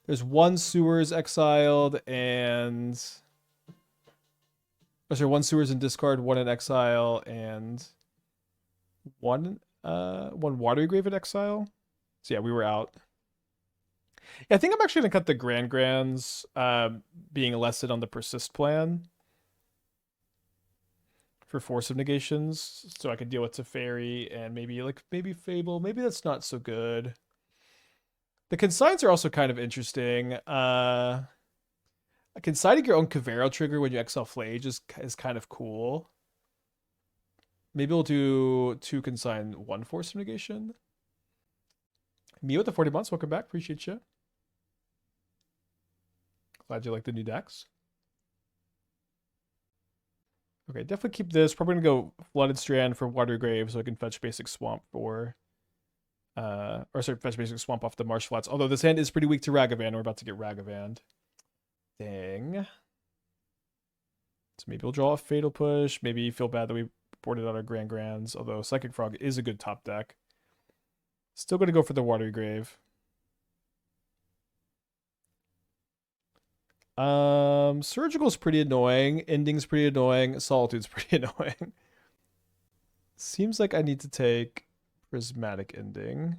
[SPEAKER 1] There's one Sewers exiled, and oh, sorry, one Sewers in discard, one in exile, and one Watery Grave in exile. So yeah, we were out. Yeah, I think I'm actually gonna cut the Gran-Grans being lessened on the Persist plan for Force of Negations, so I could deal with Teferi and maybe Fable. Maybe that's not so good. The consigns are also kind of interesting. Consigning your own Cavero trigger when you exile Flage is kind of cool. Maybe we'll do 2 consign, 1 Force of Negation. Me with the 40 months, welcome back. Appreciate you. Glad you like the new decks. Okay, definitely keep this. Probably gonna go Flooded Strand for Watery Grave so I can fetch basic swamp for fetch basic swamp off the Marsh Flats. Although this hand is pretty weak to Ragavan. We're about to get Ragavan. Dang. So maybe we'll draw a Fatal Push. Maybe feel bad that we boarded out our Gran-Grans. Although Psychic Frog is a good top deck. Still gonna go for the Watery Grave. Surgical's pretty annoying. Ending's pretty annoying. Solitude's pretty annoying. Seems like I need to take Prismatic Ending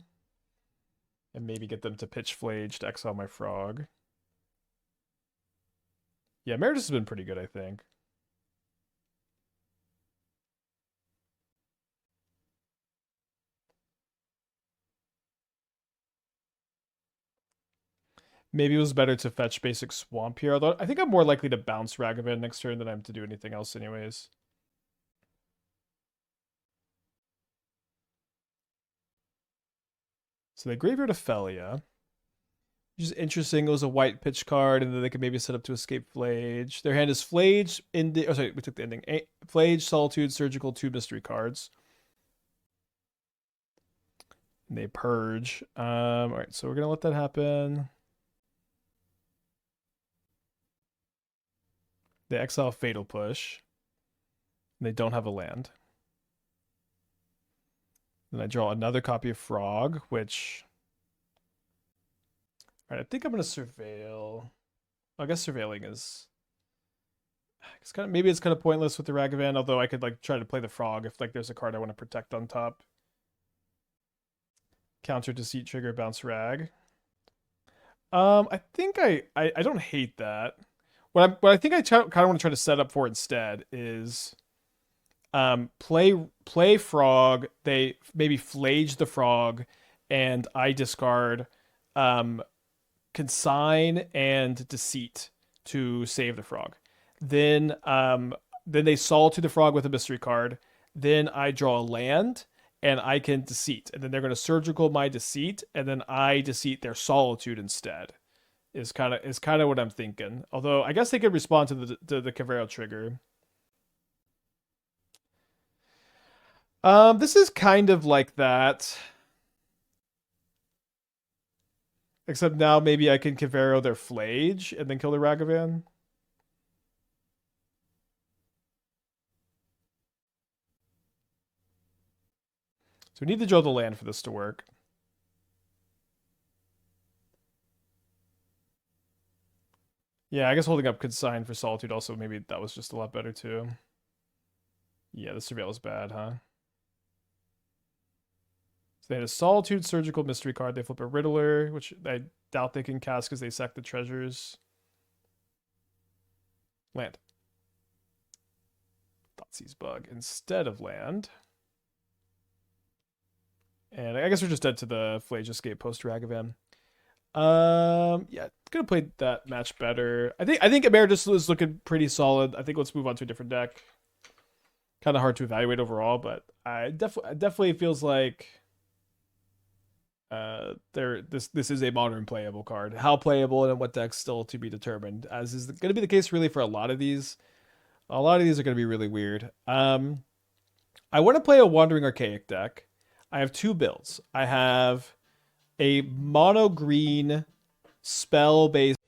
[SPEAKER 1] and maybe get them to pitch Flage to exile my Frog. Yeah, Emeritus has been pretty good, I think. Maybe it was better to fetch basic Swamp here, although I think I'm more likely to bounce Ragavan next turn than I'm to do anything else anyways. So they graveyard Ophelia, which is interesting. It was a white pitch card, and then they could maybe set up to escape Flage. Their hand is Flage, Ending. Oh, sorry, we took the ending. Flage, Solitude, Surgical, 2 mystery cards. And they purge. All right, so we're gonna let that happen. They exile Fatal Push. And they don't have a land. Then I draw another copy of Frog, which... All right, I think I'm going to Surveil. I guess Surveiling is... maybe it's kind of pointless with the Ragavan, although I could like try to play the Frog if like there's a card I want to protect on top. Counter Deceit trigger, bounce Rag. I think I don't hate that. What I think I kind of want to try to set up for instead is play Frog. They maybe Flage the Frog, and I discard Consign and Deceit to save the Frog. Then they Solitude the Frog with a mystery card. Then I draw a land, and I can Deceit. And then they're going to Surgical my Deceit, and then I Deceit their Solitude instead. Is kind of what I'm thinking. Although I guess they could respond to the Cavero trigger. This is kind of like that. Except now maybe I can Cavero their Flage and then kill the Ragavan. So we need to draw the land for this to work. Yeah, I guess holding up Consign for Solitude also, maybe that was just a lot better too. Yeah, the Surveil is bad, huh? So they had a Solitude Surgical mystery card. They flip a Riddler, which I doubt they can cast because they sack the treasures. Land. Thoughtseize Bug instead of land. And I guess we're just dead to the Flage Escape post Ragavan. Yeah, could have played that match better. I think Emeritus is looking pretty solid. I think let's move on to a different deck. Kind of hard to evaluate overall, but I definitely feels like this is a modern playable card. How playable and what deck still to be determined, as is going to be the case really for a lot of these. A lot of these are going to be really weird. I want to play a Wandering Archaic deck. I have 2 builds. I have a mono green spell based